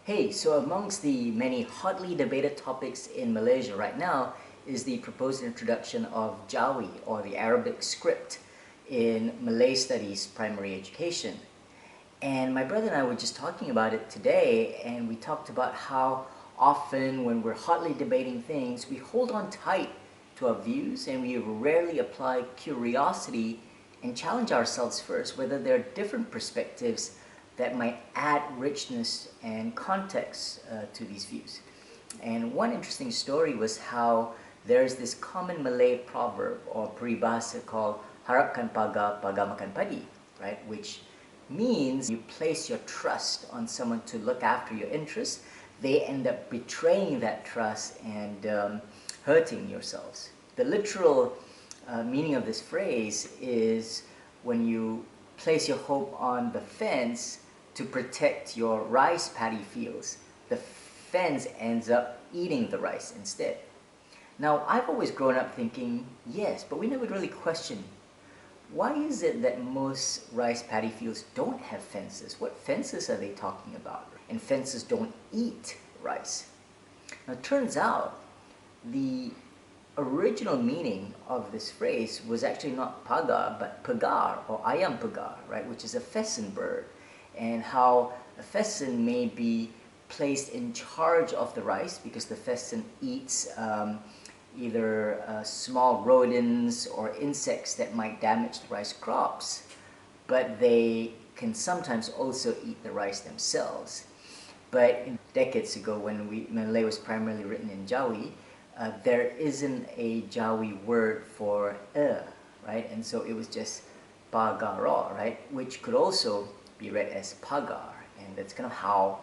Hey, so amongst the many hotly debated topics in Malaysia right now is the proposed introduction of Jawi, or the Arabic script, in Malay studies primary education. And my brother and I were just talking about it today, and we talked about how often when we're hotly debating things, we hold on tight to our views and we rarely apply curiosity and challenge ourselves first, whether there are different perspectives that might add richness and context to these views. And one interesting story was how there's this common Malay proverb or peribahasa called harapkan pagar, pagar makan padi, right? Which means you place your trust on someone to look after your interests, they end up betraying that trust and hurting yourselves. The literal meaning of this phrase is when you place your hope on the fence to protect your rice paddy fields, the fence ends up eating the rice instead. Now, I've always grown up thinking, yes, but we never really questioned, why is it that most rice paddy fields don't have fences? What fences are they talking about? And fences don't eat rice. Now, it turns out the original meaning of this phrase was actually not pagar, but pagar, or ayam pagar, right, which is a pheasant bird, and how a pheasant may be placed in charge of the rice because the pheasant eats either small rodents or insects that might damage the rice crops, but they can sometimes also eat the rice themselves. But decades ago, when Malay was primarily written in Jawi, there isn't a Jawi word for right? And so it was just pagara, right? Which could also be read as pagar, and that's kind of how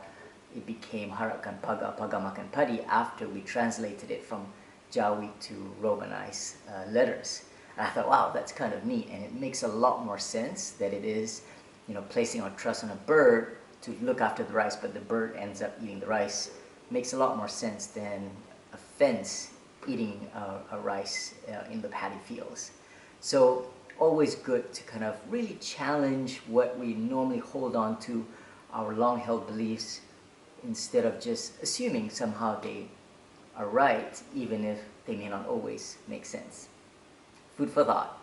it became harapkan pagar, pagar makan padi after we translated it from Jawi to Romanized letters. And I thought, wow, that's kind of neat, and it makes a lot more sense that it is, placing our trust on a bird to look after the rice, but the bird ends up eating the rice. Makes a lot more sense than a fence eating a rice in the paddy fields. So always good to kind of really challenge what we normally hold on to, our long-held beliefs, instead of just assuming somehow they are right, even if they may not always make sense. Food for thought.